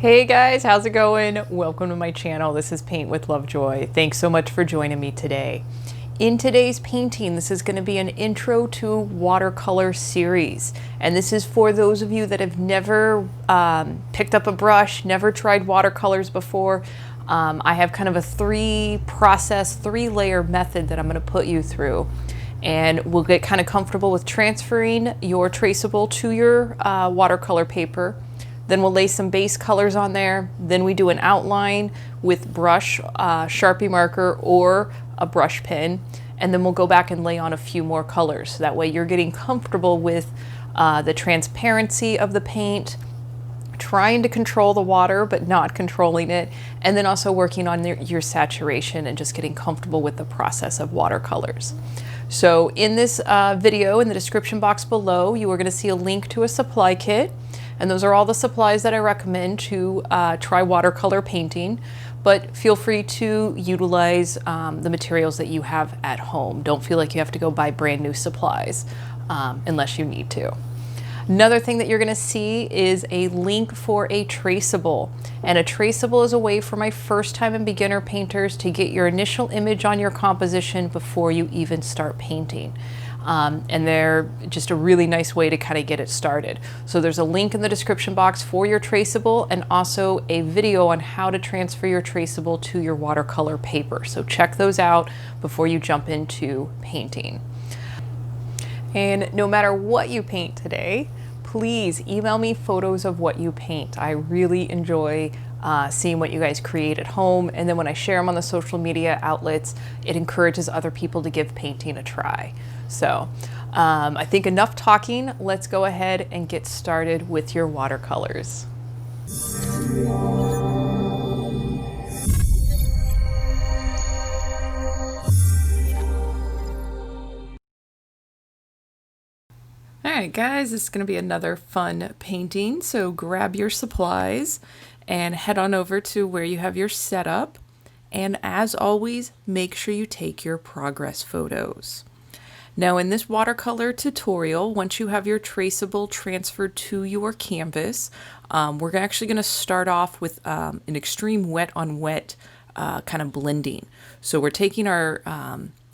Hey guys, how's it going? Welcome to my channel. This is Paint with Lovejoy. Thanks so much for joining me today. In today's painting, this is going to be an intro to watercolor series. And this is for those of you that have never picked up a brush, never tried watercolors before. I have kind of a three-layer method that I'm going to put you through. And we'll get kind of comfortable with transferring your traceable to your watercolor paper. Then we'll lay some base colors on there. Then we do an outline with brush, Sharpie marker, or a brush pen. And then we'll go back and lay on a few more colors. So that way you're getting comfortable with the transparency of the paint, trying to control the water but not controlling it, and then also working on your saturation and just getting comfortable with the process of watercolors. So in this video, in the description box below, you are going to see a link to a supply kit. And those are all the supplies that I recommend to try watercolor painting, but feel free to utilize the materials that you have at home. Don't feel like you have to go buy brand new supplies unless you need to. Another thing that you're going to see is a link for a traceable. And a traceable is a way for my first time and beginner painters to get your initial image on your composition before you even start painting. And they're just a really nice way to kind of get it started. So there's a link in the description box for your traceable and also a video on how to transfer your traceable to your watercolor paper. So check those out before you jump into painting. And no matter what you paint today, please email me photos of what you paint. I really enjoy seeing what you guys create at home, and then when I share them on the social media outlets, it encourages other people to give painting a try. So I think enough talking. Let's go ahead and get started with your watercolors. All right, guys, this is going to be another fun painting. So grab your supplies and head on over to where you have your setup. And as always, make sure you take your progress photos. Now in this watercolor tutorial, once you have your traceable transferred to your canvas, we're actually going to start off with an extreme wet on wet kind of blending. So we're taking our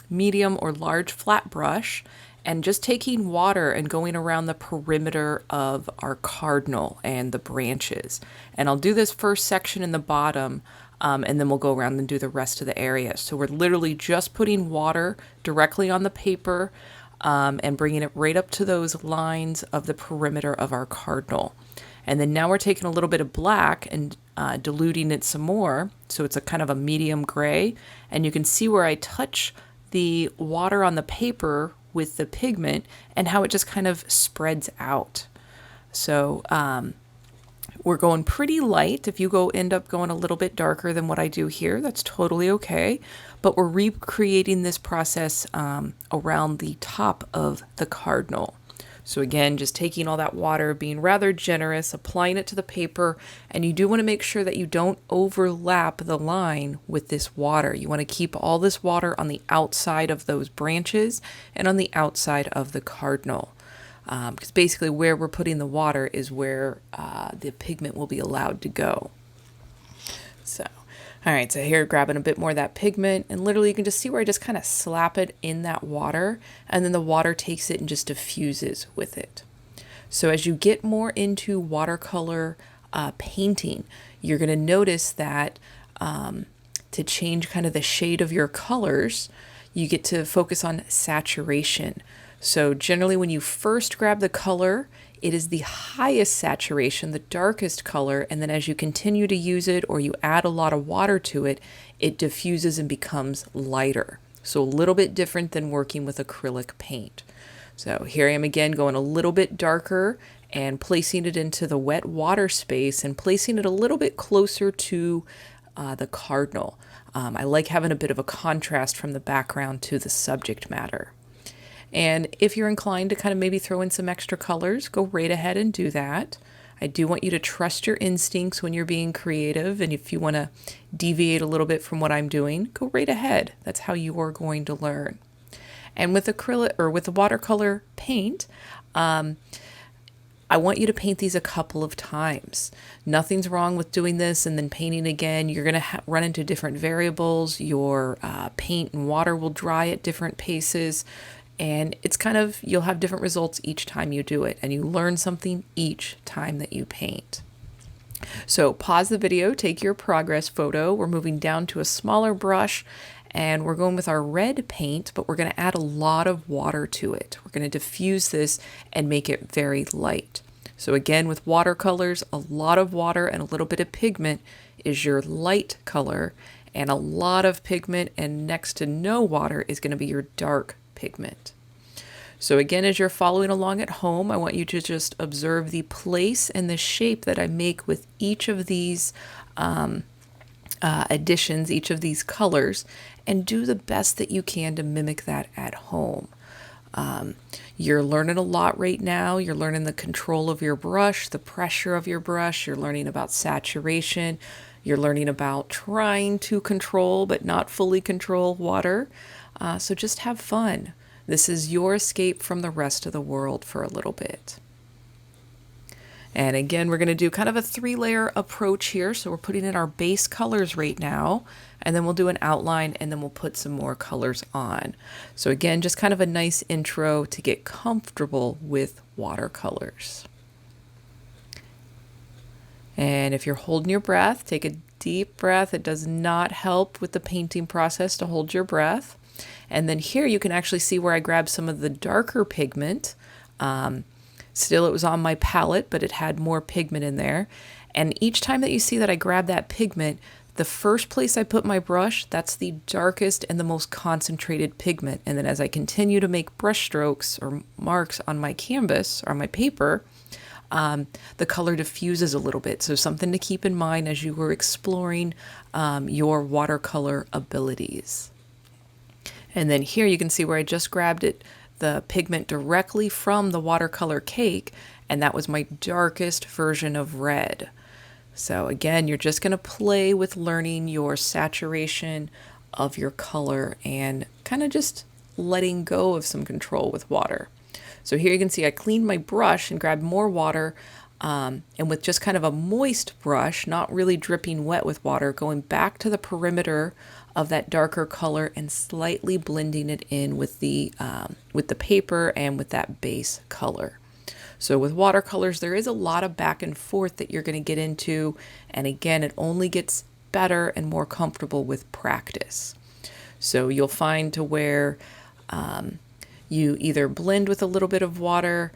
medium or large flat brush and just taking water and going around the perimeter of our cardinal and the branches. And I'll do this first section in the bottom, and then we'll go around and do the rest of the area. So we're literally just putting water directly on the paper and bringing it right up to those lines of the perimeter of our cardinal. And then now we're taking a little bit of black and diluting it some more. So it's a kind of a medium gray. And you can see where I touch the water on the paper with the pigment and how it just kind of spreads out. So we're going pretty light. If you end up going a little bit darker than what I do here, that's totally okay. But we're recreating this process around the top of the cardinal. So again, just taking all that water, being rather generous, applying it to the paper, and you do want to make sure that you don't overlap the line with this water. You want to keep all this water on the outside of those branches and on the outside of the cardinal. Because basically where we're putting the water is where the pigment will be allowed to go. So, all right, so here grabbing a bit more of that pigment, and literally you can just see where I just kind of slap it in that water, and then the water takes it and just diffuses with it. So as you get more into watercolor painting, you're going to notice that to change kind of the shade of your colors, you get to focus on saturation. So generally when you first grab the color, it is the highest saturation, the darkest color, and then as you continue to use it or you add a lot of water to it, it diffuses and becomes lighter. So a little bit different than working with acrylic paint. So here I am again going a little bit darker and placing it into the wet water space and placing it a little bit closer to the cardinal. I like having a bit of a contrast from the background to the subject matter. And if you're inclined to kind of maybe throw in some extra colors, go right ahead and do that. I do want you to trust your instincts when you're being creative, and if you want to deviate a little bit from what I'm doing, go right ahead. That's how you are going to learn. And with acrylic or with the watercolor paint, I want you to paint these a couple of times. Nothing's wrong with doing this and then painting again. You're going to run into different variables. Your paint and water will dry at different paces. And it's kind of, you'll have different results each time you do it. And you learn something each time that you paint. So pause the video, take your progress photo. We're moving down to a smaller brush and we're going with our red paint, but we're going to add a lot of water to it. We're going to diffuse this and make it very light. So again, with watercolors, a lot of water and a little bit of pigment is your light color, and a lot of pigment and next to no water is going to be your dark pigment. So again, as you're following along at home, I want you to just observe the place and the shape that I make with each of these additions, each of these colors, and do the best that you can to mimic that at home. You're learning a lot right now. You're learning the control of your brush, the pressure of your brush. You're learning about saturation. You're learning about trying to control but not fully control water. So just have fun. This is your escape from the rest of the world for a little bit. And again, we're going to do kind of a 3-layer approach here. So we're putting in our base colors right now, and then we'll do an outline, and then we'll put some more colors on. So again, just kind of a nice intro to get comfortable with watercolors. And if you're holding your breath, take a deep breath. It does not help with the painting process to hold your breath. And then here you can actually see where I grabbed some of the darker pigment. Still, it was on my palette, but it had more pigment in there. And each time that you see that I grab that pigment, the first place I put my brush, that's the darkest and the most concentrated pigment. And then as I continue to make brush strokes or marks on my canvas or on my paper, the color diffuses a little bit. So something to keep in mind as you were exploring your watercolor abilities. And then here you can see where I just grabbed the pigment directly from the watercolor cake, and that was my darkest version of red. So again, you're just going to play with learning your saturation of your color and kind of just letting go of some control with water. So here you can see I cleaned my brush and grabbed more water, and with just kind of a moist brush, not really dripping wet with water, going back to the perimeter of that darker color and slightly blending it in with the paper and with that base color. So with watercolors, there is a lot of back and forth that you're going to get into. And again, it only gets better and more comfortable with practice. So you'll find to where you either blend with a little bit of water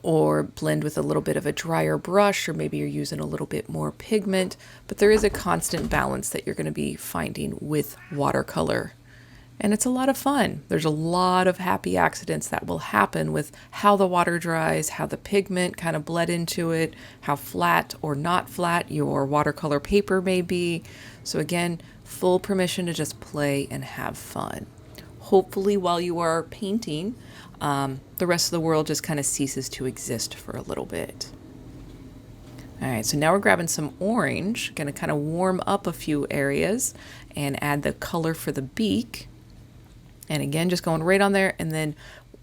or blend with a little bit of a drier brush, or maybe you're using a little bit more pigment, but there is a constant balance that you're going to be finding with watercolor. And it's a lot of fun. There's a lot of happy accidents that will happen with how the water dries, how the pigment kind of bled into it, how flat or not flat your watercolor paper may be. So again, full permission to just play and have fun. Hopefully while you are painting, the rest of the world just kind of ceases to exist for a little bit. All right, so now we're grabbing some orange, going to kind of warm up a few areas and add the color for the beak. And again, just going right on there. And then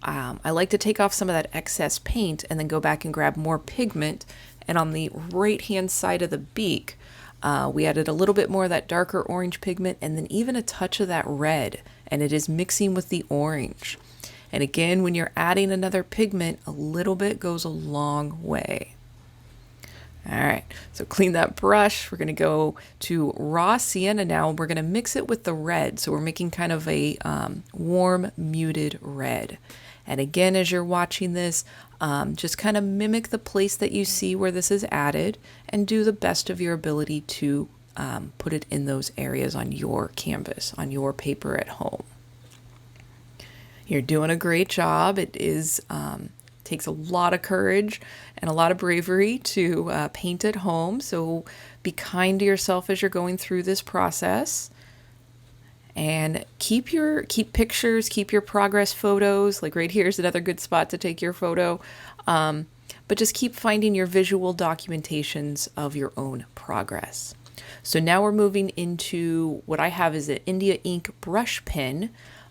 I like to take off some of that excess paint and then go back and grab more pigment. And on the right-hand side of the beak, we added a little bit more of that darker orange pigment and then even a touch of that red. And it is mixing with the orange. And again, when you're adding another pigment, a little bit goes a long way. All right, so clean that brush. We're going to go to raw sienna now. We're going to mix it with the red. So we're making kind of a warm, muted red. And again, as you're watching this, just kind of mimic the place that you see where this is added and do the best of your ability to put it in those areas on your canvas, on your paper at home. You're doing a great job. It is takes a lot of courage and a lot of bravery to paint at home. So be kind to yourself as you're going through this process. And keep pictures, keep your progress photos. Like right here is another good spot to take your photo. But just keep finding your visual documentations of your own progress. So now we're moving into what I have is an India ink brush pen.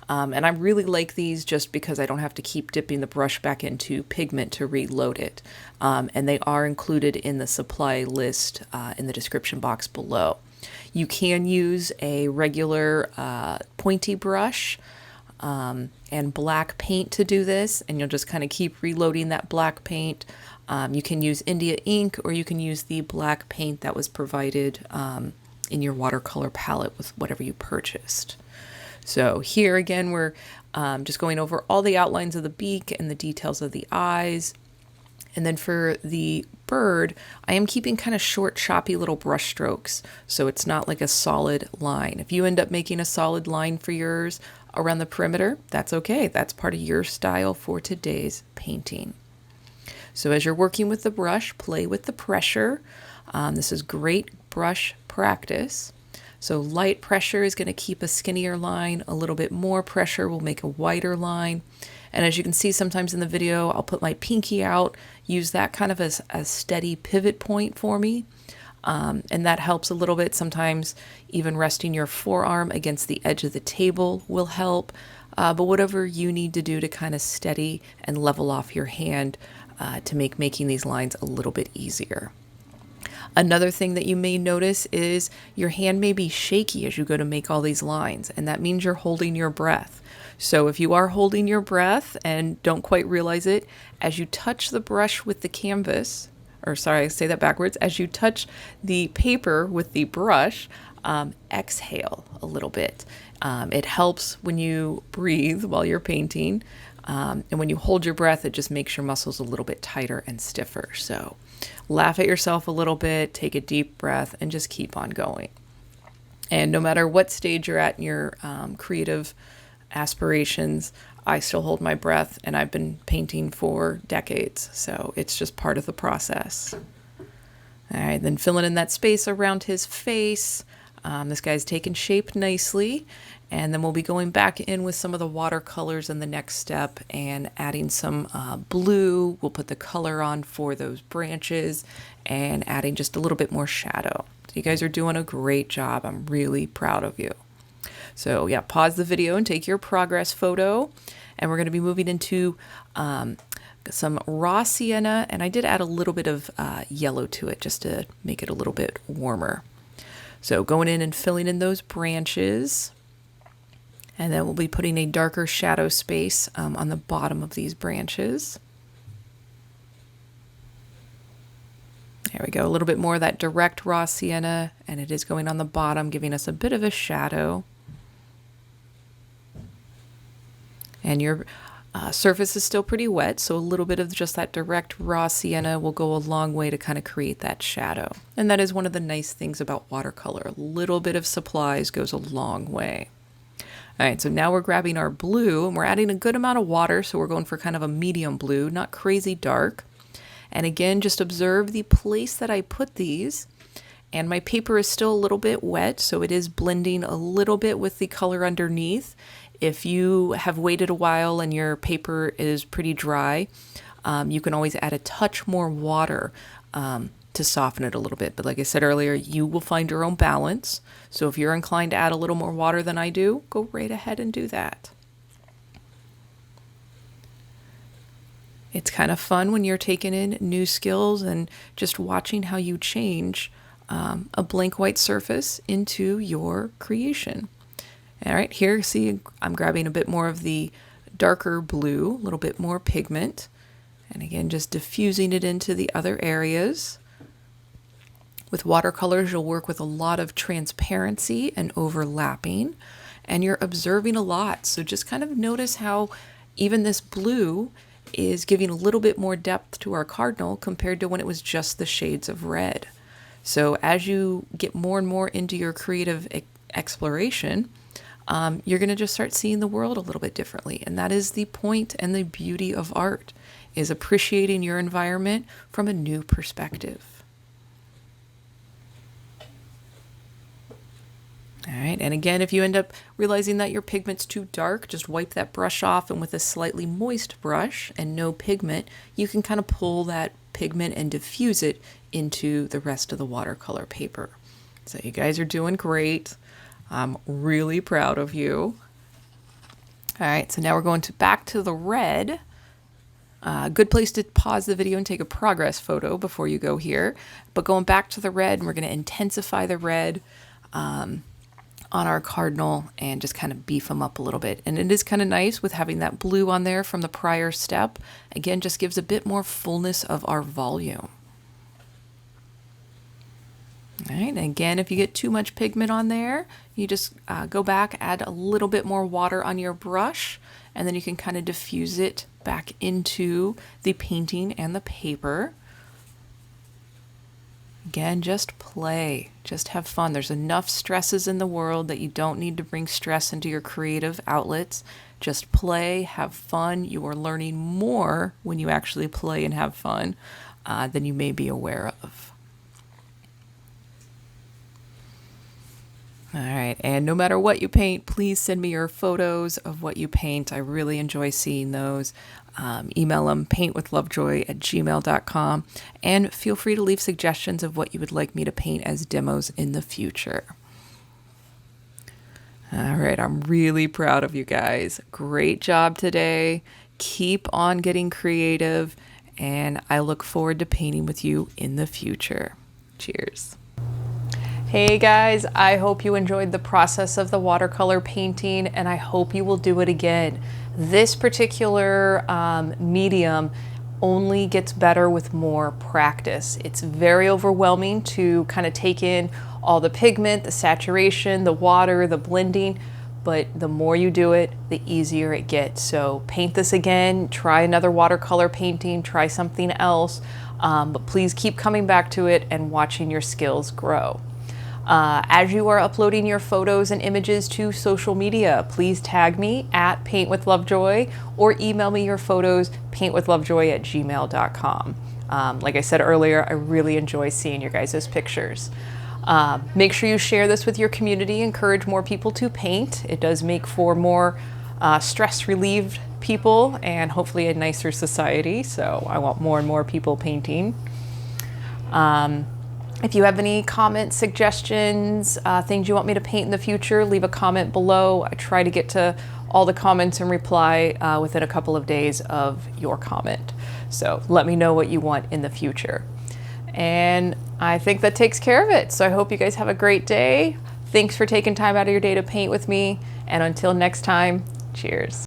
And I really like these just because I don't have to keep dipping the brush back into pigment to reload it. And they are included in the supply list in the description box below. You can use a regular pointy brush and black paint to do this, and you'll just kind of keep reloading that black paint. You can use India ink, or you can use the black paint that was provided in your watercolor palette with whatever you purchased. So here again, we're just going over all the outlines of the beak and the details of the eyes. And then for the bird, I am keeping kind of short, choppy little brush strokes, so it's not like a solid line. If you end up making a solid line for yours around the perimeter, that's okay. That's part of your style for today's painting. So as you're working with the brush, play with the pressure. This is great brush practice. So light pressure is going to keep a skinnier line. A little bit more pressure will make a wider line. And as you can see sometimes in the video, I'll put my pinky out, use that kind of as a steady pivot point for me. And that helps a little bit. Sometimes even resting your forearm against the edge of the table will help. But whatever you need to do to kind of steady and level off your hand to make making these lines a little bit easier. Another thing that you may notice is your hand may be shaky as you go to make all these lines, and that means you're holding your breath. So if you are holding your breath and don't quite realize it, as you touch the brush with the canvas, or sorry, I say that backwards, as you touch the paper with the brush, exhale a little bit. It helps when you breathe while you're painting, and when you hold your breath, it just makes your muscles a little bit tighter and stiffer. So laugh at yourself a little bit, take a deep breath, and just keep on going. And no matter what stage you're at in your creative aspirations, I still hold my breath, and I've been painting for decades, so it's just part of the process. All right, then filling in that space around his face. This guy's taken shape nicely, and then we'll be going back in with some of the watercolors in the next step and adding some blue. We'll put the color on for those branches and adding just a little bit more shadow. So you guys are doing a great job. I'm really proud of you. So yeah, pause the video and take your progress photo. And we're going to be moving into some raw sienna, and I did add a little bit of yellow to it just to make it a little bit warmer. So going in and filling in those branches, and then we'll be putting a darker shadow space on the bottom of these branches. There we go, a little bit more of that direct raw sienna, and it is going on the bottom, giving us a bit of a shadow. And your surface is still pretty wet, so a little bit of just that direct raw sienna will go a long way to kind of create that shadow. And that is one of the nice things about watercolor. A little bit of supplies goes a long way. All right, so now we're grabbing our blue, and we're adding a good amount of water, so we're going for kind of a medium blue, not crazy dark. And again, just observe the place that I put these. And my paper is still a little bit wet, so it is blending a little bit with the color underneath. If you have waited a while and your paper is pretty dry, you can always add a touch more water to soften it a little bit. But like I said earlier, you will find your own balance. So if you're inclined to add a little more water than I do, go right ahead and do that. It's kind of fun when you're taking in new skills and just watching how you change a blank white surface into your creation. All right, here, see, I'm grabbing a bit more of the darker blue, a little bit more pigment, and again, just diffusing it into the other areas. With watercolors, you'll work with a lot of transparency and overlapping, and you're observing a lot. So just kind of notice how even this blue is giving a little bit more depth to our cardinal compared to when it was just the shades of red. So as you get more and more into your creative exploration, you're going to just start seeing the world a little bit differently. And that is the point and the beauty of art, is appreciating your environment from a new perspective. All right, and again, if you end up realizing that your pigment's too dark, just wipe that brush off, and with a slightly moist brush and no pigment, you can kind of pull that pigment and diffuse it into the rest of the watercolor paper. So you guys are doing great. I'm really proud of you. All right, so now we're going back to the red. Good place to pause the video and take a progress photo before you go here. But going back to the red, we're going to intensify the red on our cardinal and just kind of beef them up a little bit. And it is kind of nice with having that blue on there from the prior step. Again, just gives a bit more fullness of our volume. All right, and again, if you get too much pigment on there, you just go back, add a little bit more water on your brush, and then you can kind of diffuse it back into the painting and the paper. Again, just play, just have fun. There's enough stresses in the world that you don't need to bring stress into your creative outlets. Just play, have fun. You are learning more when you actually play and have fun than you may be aware of. All right, and no matter what you paint, please send me your photos of what you paint. I really enjoy seeing those. Email them, paintwithlovejoy@gmail.com, and feel free to leave suggestions of what you would like me to paint as demos in the future. All right, I'm really proud of you guys. Great job today. Keep on getting creative, and I look forward to painting with you in the future. Cheers. Hey guys, I hope you enjoyed the process of the watercolor painting, and I hope you will do it again. This particular medium only gets better with more practice. It's very overwhelming to kind of take in all the pigment, the saturation, the water, the blending, but the more you do it, the easier it gets. So paint this again, try another watercolor painting, try something else, but please keep coming back to it and watching your skills grow. As you are uploading your photos and images to social media, please tag me at paintwithlovejoy or email me your photos, paintwithlovejoy@gmail.com. Like I said earlier, I really enjoy seeing your guys' pictures. Make sure you share this with your community, encourage more people to paint. It does make for more stress-relieved people and hopefully a nicer society, so I want more and more people painting. If you have any comments, suggestions, things you want me to paint in the future, leave a comment below. I try to get to all the comments and reply within a couple of days of your comment. So let me know what you want in the future. And I think that takes care of it. So I hope you guys have a great day. Thanks for taking time out of your day to paint with me. And until next time, cheers.